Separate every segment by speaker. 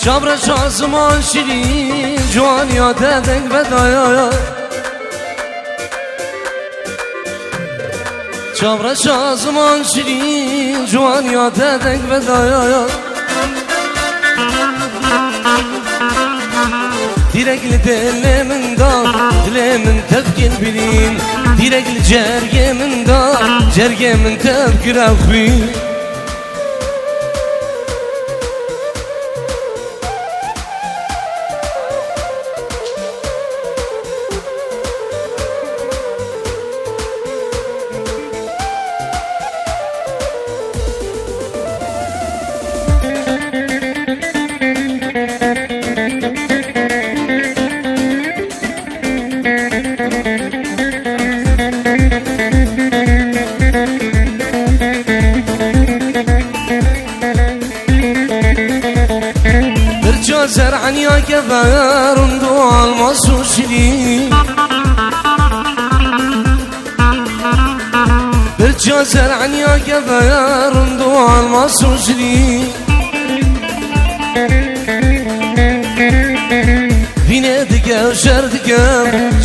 Speaker 1: جبر شازمان شیرین جوانیات دنگ بدایا جبر شازمان شیرین جوانیات دنگ بدایا Direkli dilimin da dilimin tefkir bilin Direkli cergemin da cergemin tefkir akvi زرعن يا كفار دوا المصوشلي برجع زرعن يا كفار دوا المصوشلي بينادك وشردك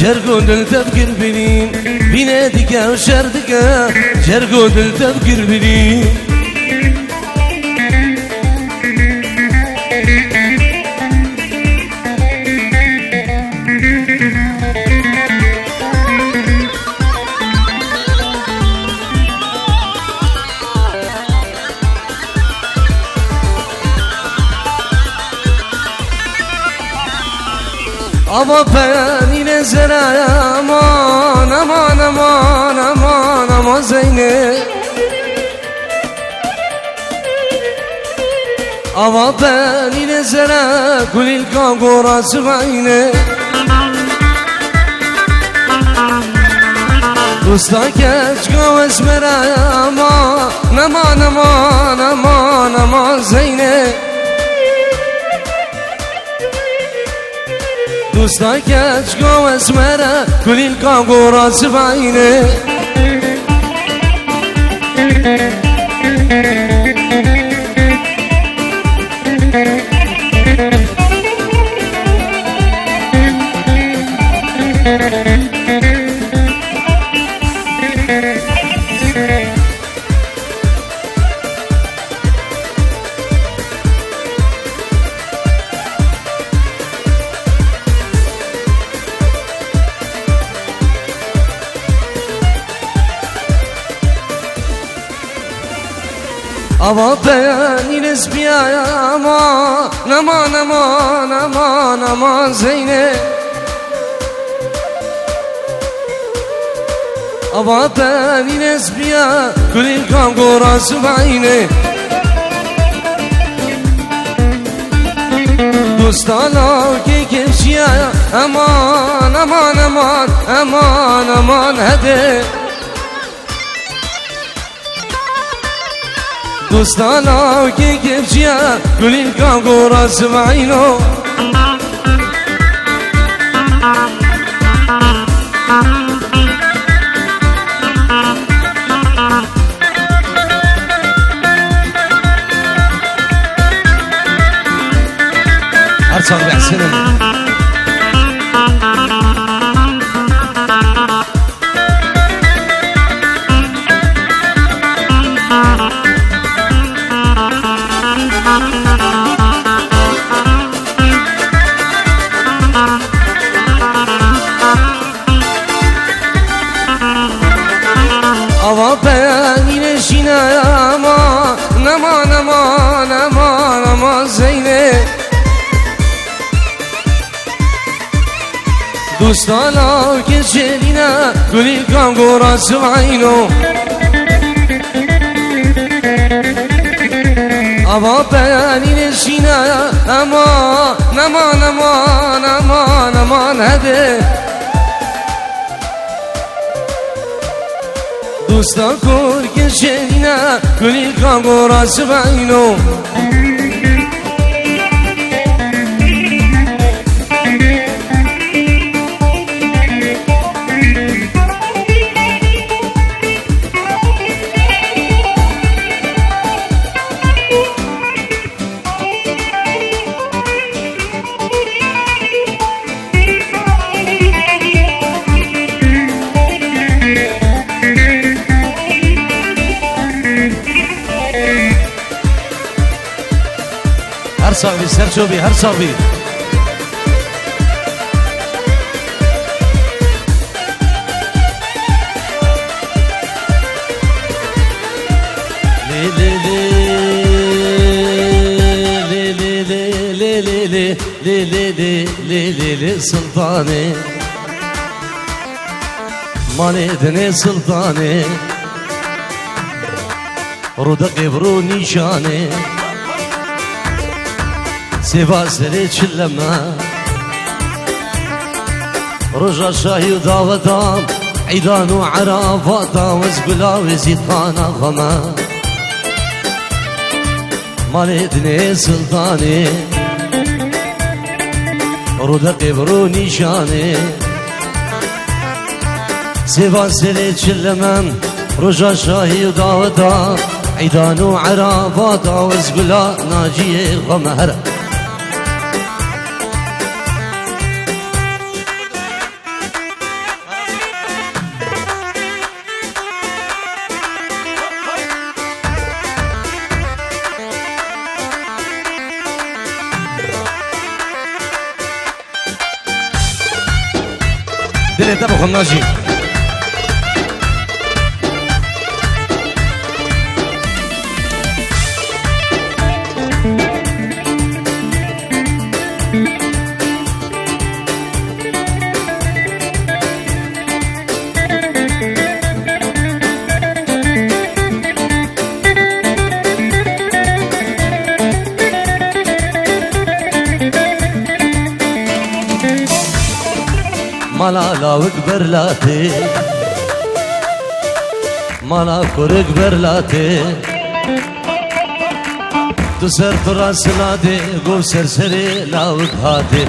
Speaker 1: جرقود التفكير بلين بينادك وشردك جرقود التفكير بلين Ama ben yine zeraya aman aman aman aman aman Zeynep Ama ben yine zeraya kulil kagorası bayne Usta keç göz meraya aman aman aman aman aman Zeynep دوستا کچ گو اسمره کلیل کانگو را سبعینه Ama ben yine zbiyaya aman aman aman aman aman Zeynep Ama ben yine zbiyaya kulil kangorası bayne Dostana ki kevşiyaya aman aman aman aman aman hadi دوستانا که کفشیا گلیل کانگو را سمعینو هر سال بحسنم Ama ben yine şinaya aman aman aman aman aman Zeynep Dostana geçeline gülü kangora sıvayno Ama ben yine şinaya aman aman aman aman aman hadi Dosta kor geçeline gülü kangora sıvayno صاحبي سرچوبي هر صاحبي لي سلطاني مالدني سلطاني رودقي برو نيشاني سيبا سريت شلما رجا شاهي وداوتام عيدان وعرافاتا وزبلا وزيد خانا غما مالدني سلطاني رودقي برو نيشاني سيبا سريت شلما رجا شاهي وداوتام عيدان وعرافاتا وزبلا ناجي غمهر دلي تبخ الناجي مالا لاوك برلاتي مالا كورك برلاتي تسر تراس لادي قو سرسري لاوك هاتي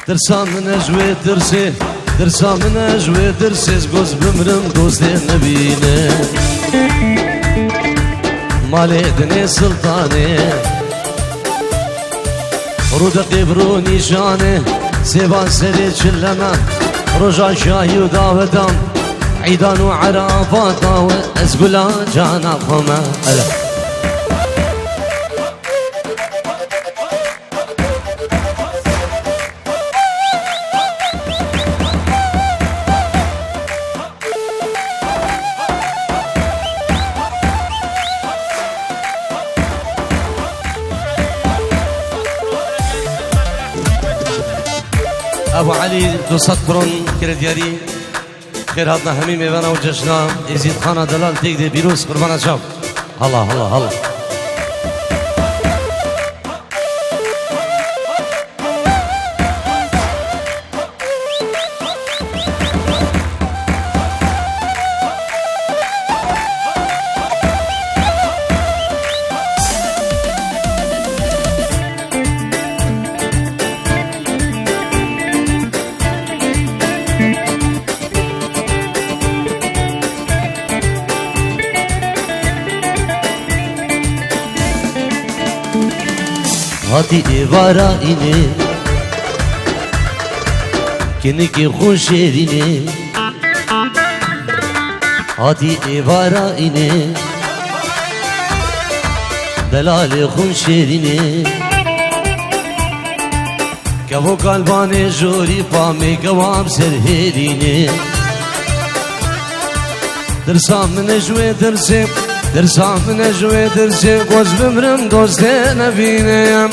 Speaker 1: ترسام نجوي درسي ترسام نجوي درسي قوز بمرم دوستي نبيني مالي دني سلطاني رودقي برو نيشاني سيبان سريت شلما رجا شاهي وداودام عيدان وعرافاتا وازقلا جانا خما ابو علي دوسطرون كردياري خير هاتنا همي ميوانا وجشنا يزيد خانا دلال تيك دي بيروس قربانا شاف الله الله الله هاتي إبارة إني كنكي خوشيريني هاتي إبارة إني دلال خوشيريني كفو قلباني جوري فامي قوام سرهيريني درسام نجوي درسي درسام نجوي درسي قوز بمرم دوستي نبيني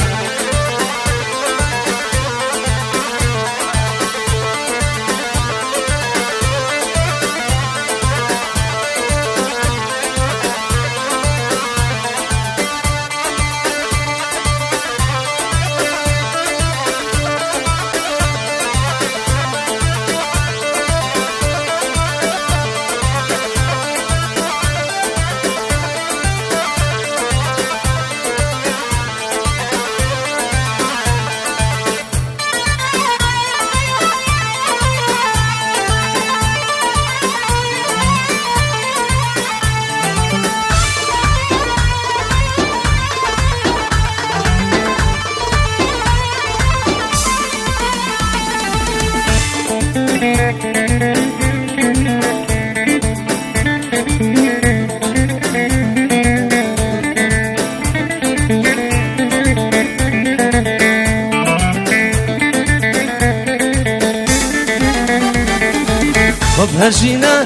Speaker 1: هجينا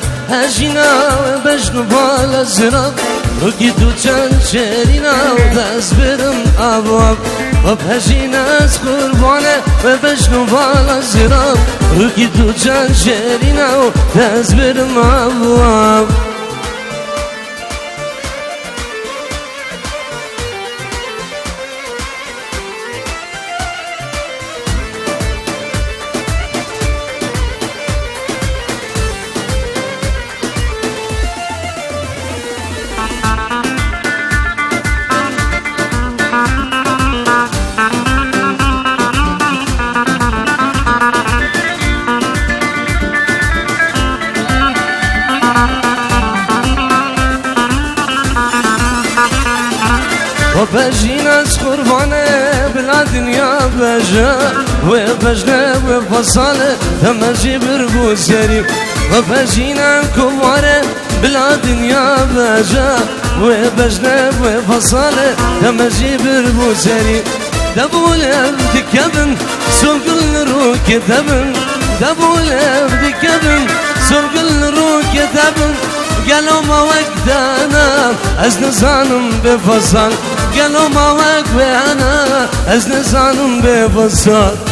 Speaker 1: بجنو بالا زراب ركي تو چند شرينا وداز برم أبواب وبهجينا قربانه وبجنو بالا زراب ركي تو چند شرينا وداز برم أبواب وبجينا قربانه بلا دنيا بجا وبجنا وفصاله تمجي بربوزيري وبجينا كواره بلا دنيا بجا وبجنا وفصاله تمجي بربوزيري دبولم دكبن سوقل روك دبن دبولم دكبن سوقل روك دبن قالوا ما وقتنا أزن زانم بفصل قالوا ما وقتنا أزن زانم بفصل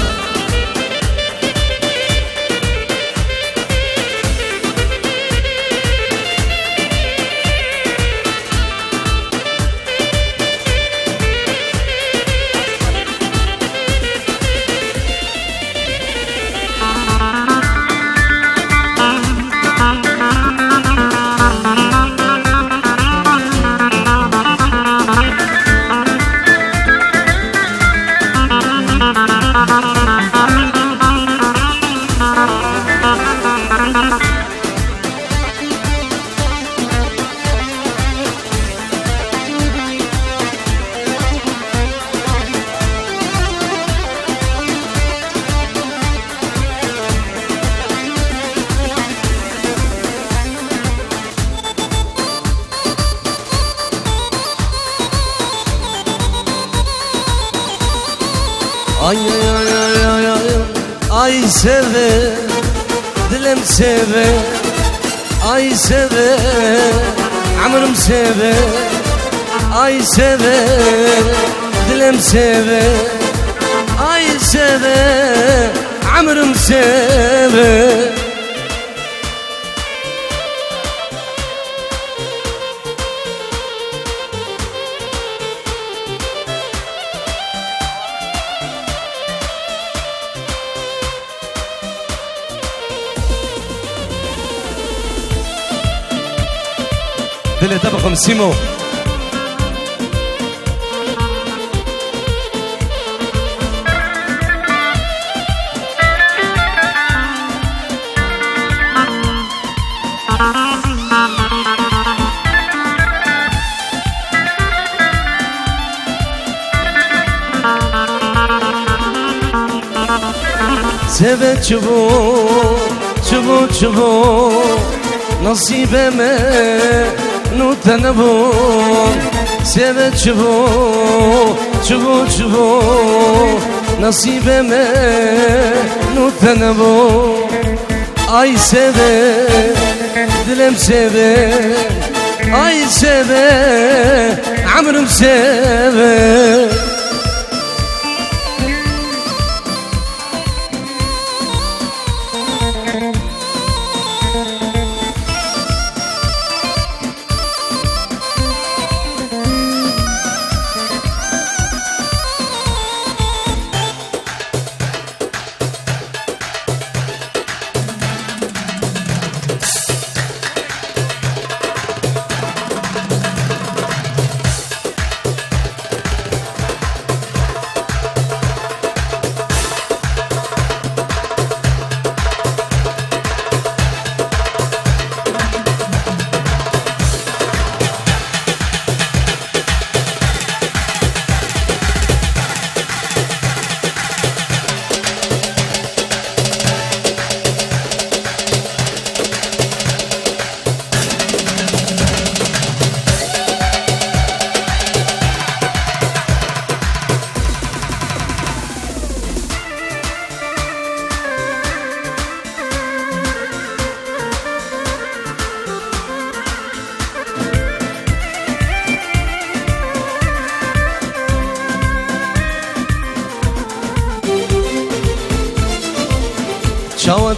Speaker 1: Ay ay ay ay ay ay seve dilim seve ay seve amrım seve ay seve dilim seve ay seve amrım seve دلتا بخم سيمو سبت شبو نصيبه نوتنبون سبت شبو نصيبه نوتنبون ay seve dilim seve ay seve amrım seve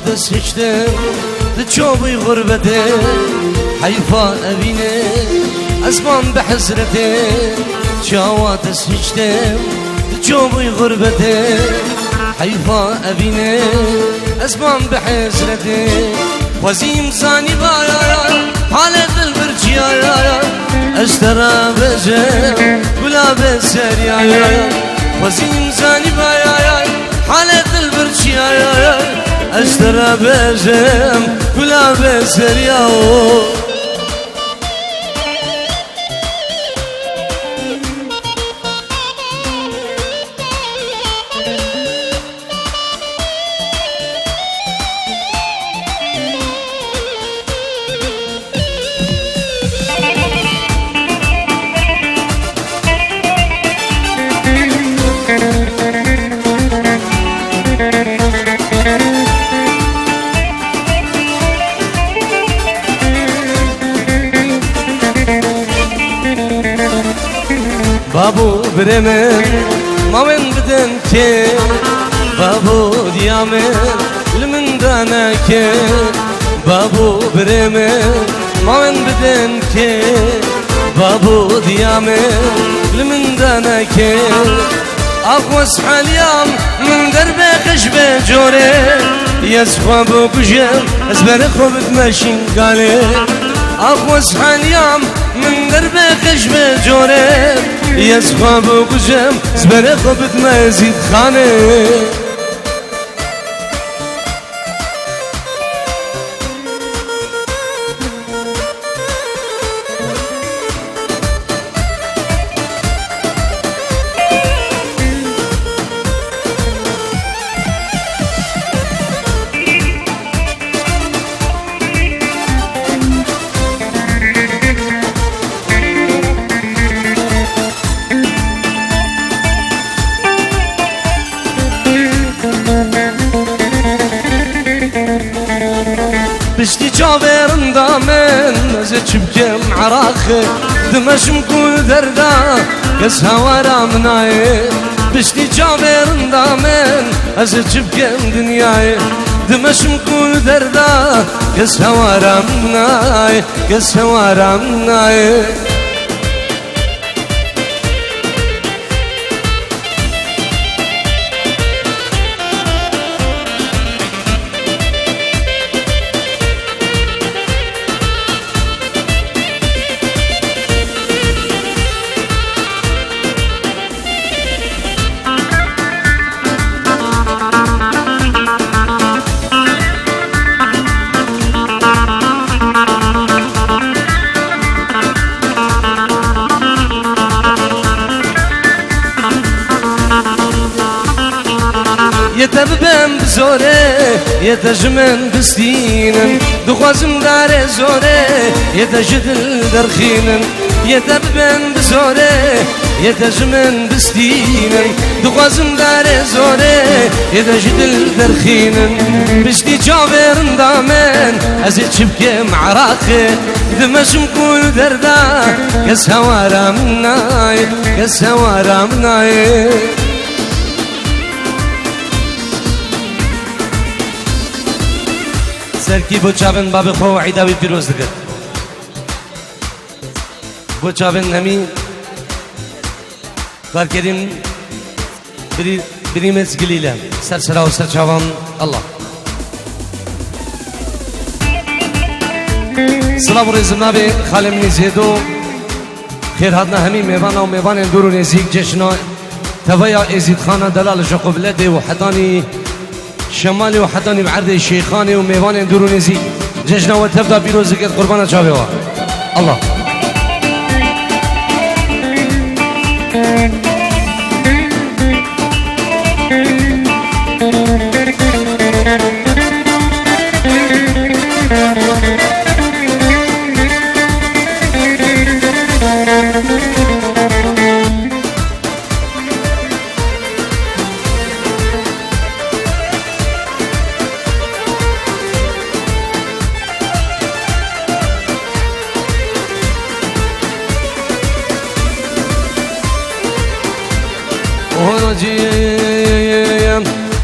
Speaker 1: دسشتم دچوبي غربته حيفا أبيني أزمان بحسرته شاوا دسشتم دچوبي غربته حيفا أبيني أزمان بحسرته وزيم زاني بايا حالة البرجيا أشترى بجم ولا بسريا وزيم زاني بايا حالة البرجيا أشترى بجم ولا بسريا بابو برمن ما من بدن كي بابو ديامن لمن دانك بابو برمن ما من بدن كي بابو ديامن لمن دانك أقوس حاليام من دربي خشبة جوري يسخوا بوكجم أزبر خوبت ماشين قالي أقوس حاليام من دربي خشبة جوري يسخوا بوكجم أزبر خوبت ما يزيد خاني بشتي جابرن دامن نزت بكم عراخي دمش مكون دردا يس هوارا مناي بشتي جابرن دامن نزت بكم دنياي دمش مكون دردا يس هوارا مناي يس هوارا مناي يتببم بزوره يتجمن بستينن دخوازم دار زوره يتجدل درخينن يتببم بزوره يتجمن بستينن دخوازم دار زوره يتجدل درخينن بشتي جابرن دامن ازيد شبكي معراخي دمشم كل دردا يس هوارا مناي يس هوارا مناي سرکی بو چاون باب خو عیداوی پیروز دکت بو چاون همی کار کریم بریمز گلیله سر سرا و سر چاوان الله سلام و رزم نبی خالم نزیدو خیر هدنا همی میوانا و میوان دور و نزیک جشنا تبایا ازید خانه دلال جقبلده و حدانی شمالي وحداني بعرض الشيخاني وميوان اندورونيزي جشنا وتبدا بيروزك قربانا شابوا الله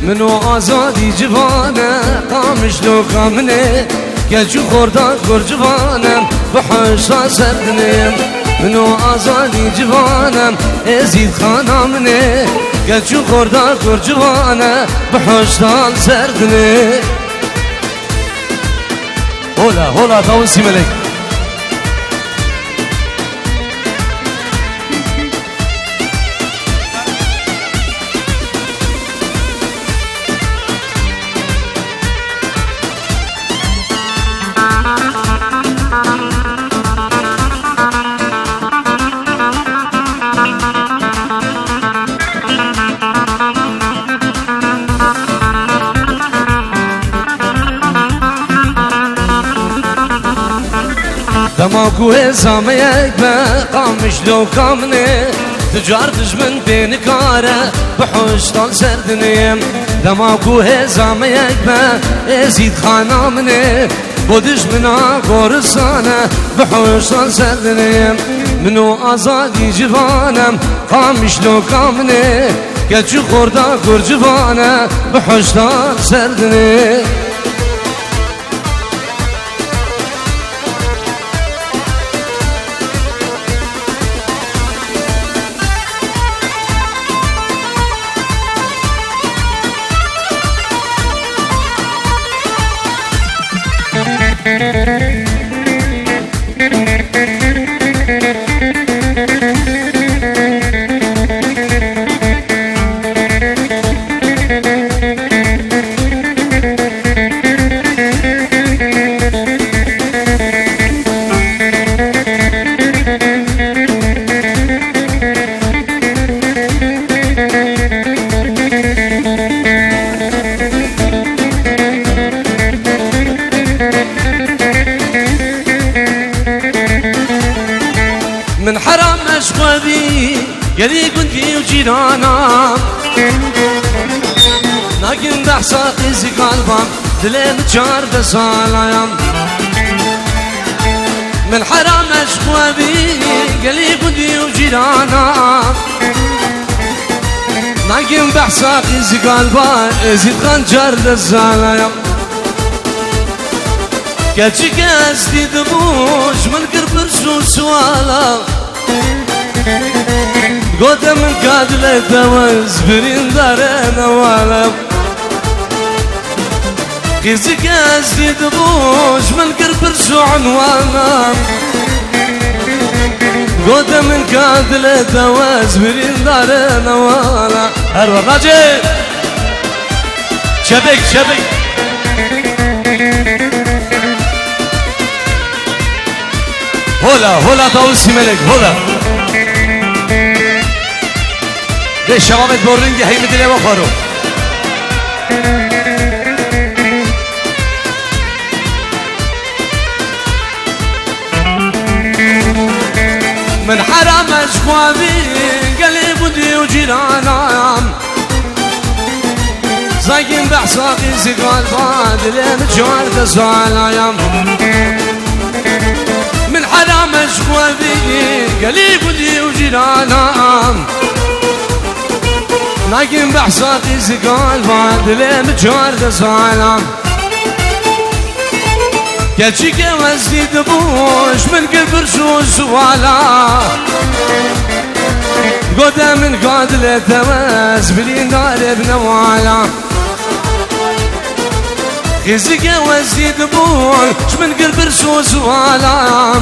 Speaker 1: منو آزادی جوانه قامش لو قامنه گلچو خوردان خور جوانم بحشتا سردنم منو آزادی جوانم ازید خانامنه گلچو خوردان خور جوانه بحشتا سردنه هولا هولا تاوسی ملک دماغو هزاميك بقامش لو قامني تجار دجمن بين كاره بحوشتان سردنيم دماغو هزاميك بازيد خانامني بودش منا قرصانه بحوشتان سردنيم منو آزادي جوانم قامش لو قامني گلچو خوردا خور جوانه بحوشتان سردنيم من حرام أشقابي يلي كنتي وجيرانا لكن بحصا قيزي قلبام دلين تشار بسالايام من حرام أشقابي يلي كنتي وجيرانا لكن بحصا قيزي قلبام زيد خنجر بسالايام گلچی که از دیدموش من کرپرشو سوالا گوته من کادله دوز برین داره نوالم خیزی که از دیدموش من کرپرشو عنوانا گوته من کادله دوز برین داره نوالا هر وقت شبک شبک هولا هولا داوسی ملک هولا ده شبابت بورنگی هی مدلی بخورو من حرام اشقوابي قلب ودي وجيرانام زاكين بحصاقي زقال باد لين جوار تسوالايام من حرام اشقوابي قلب ودي وجيرانام لكن بحصاقي زقال باد لين جوار تسوالايام گلچی که وزدی دبوش من قبر شو سوالا قد من قادل تماس بلين دار بنوالا خزي که وزدي دبوش من قبر شو سوالا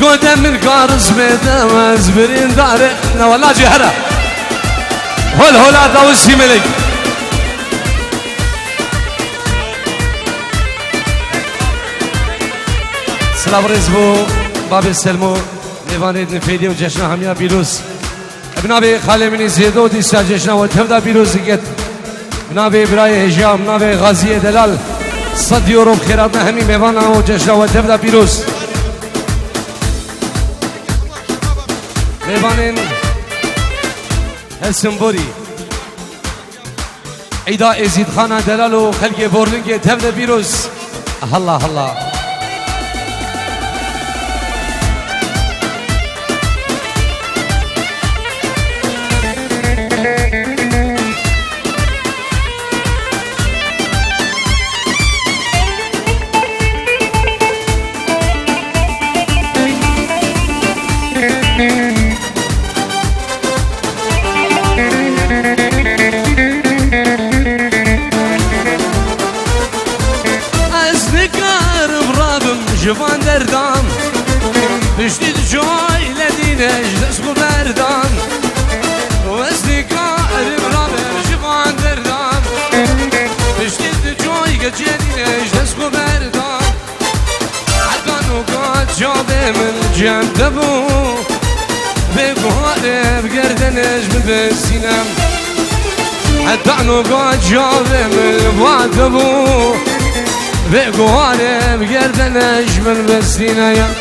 Speaker 1: قد من قارس بتماس بلين دار نوالا جهرة هول هولا داوسي ملك سلام رزبو باب سلمو لیوانید نفیدی و جشن همیا بیروز بنابه خاله منی زیدو دیسا جشن و تفدا بیروز گت بنابه برای هجام بنابه غازی دلال 100 یورو خیرات همی میوانا و جشن و تفدا بیروز لیوانین هسنبوری عیدا ازید خانه دلال و خلق بورلنگ تفدا بیروز الله الله جوان دردان پشتی جای لدینش دست خو بردان وزنی کارم را بر جوان دردان پشتی جای گجدینش دست خو بردان حتی نوکات جابه من جمع دبو بگواره بگردنش ببسینم حتی نوکات جابه من بادبو بگواره بگردنش ببسینم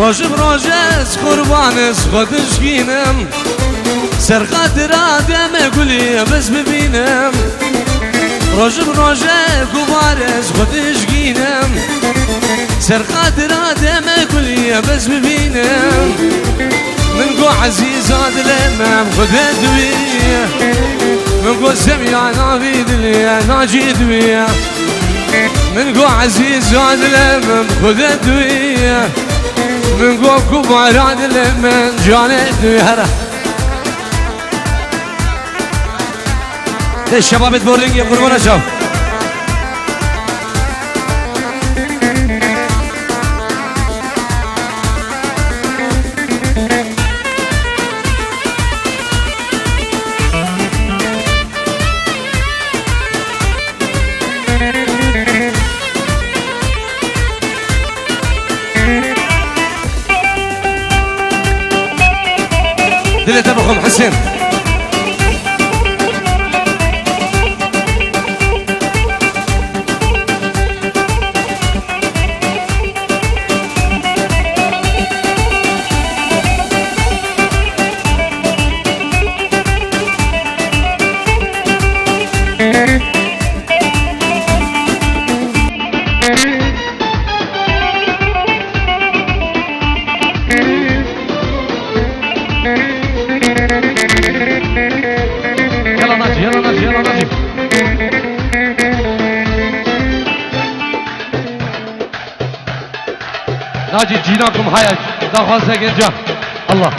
Speaker 1: روژم روژز قربانش خودش گینم سرقدر آدم گلی بس ببینم روژم روژه گوارش خودش گینم سرقدر آدم گلی بس ببینم من گو عزیزات لمم خودت دویه من گو سمیانا بیدلیه ناجید دویه من گو عزیزات لمم خودت دویه من قوم كبارات من جانت ويهرا ليش شباب بورلينج يقولون شوف دلت ابوكم حسين ناجي جيناكم حياج داخل جا الله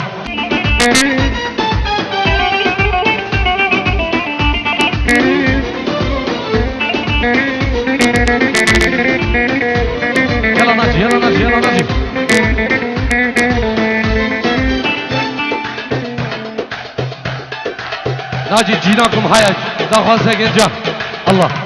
Speaker 1: يلا ناجي يلا ناجي يلا ناجي ناجي جيناكم حياج داخل جا الله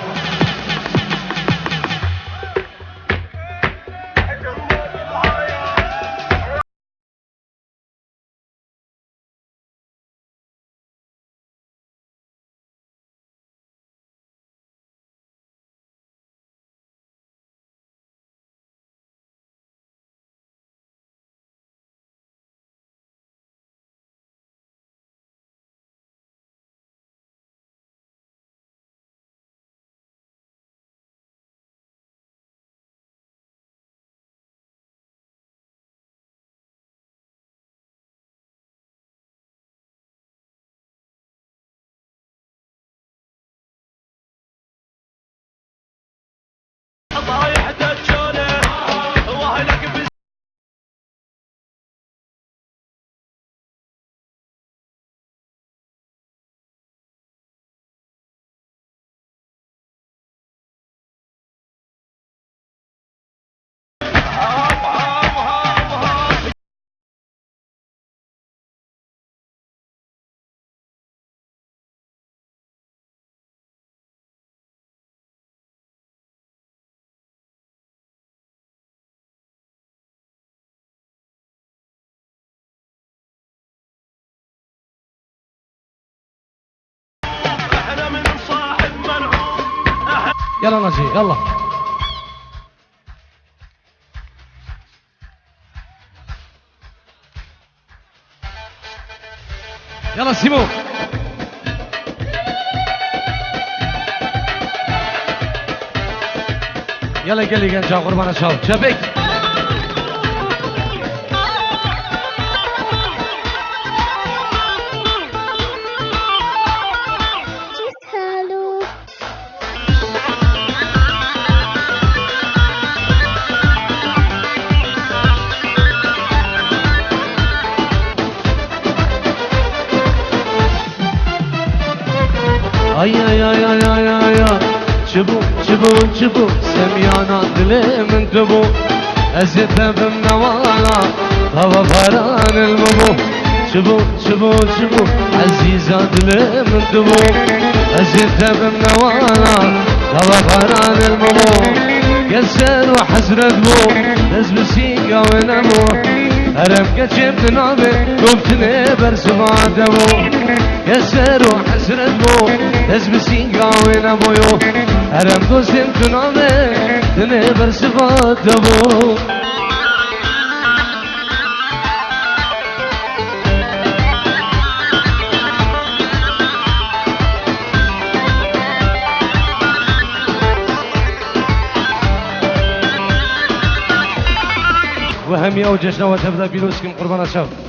Speaker 1: يلا نجي يلا يلا سيمو يلا قلي قنجا قربان شاو شبك ay ay ay ay ay ay ay çubuk çubuk çubuk semyana dile min tubu ezete bimnavala tava paran ilmubu çubuk çubuk çubuk aziza dile min tubu ezete bimnavala tava paran ilmubu geser ve hasret bu ezbisiga ve nemu Erem geçip nabe Gomtine bersivade bu Yeser o hasret bu Ezbisin gavine boyu Erem dostim tunabe Dine bersivade bu وهم يوجشنا وتبدأ بلوسكم قربان الشوق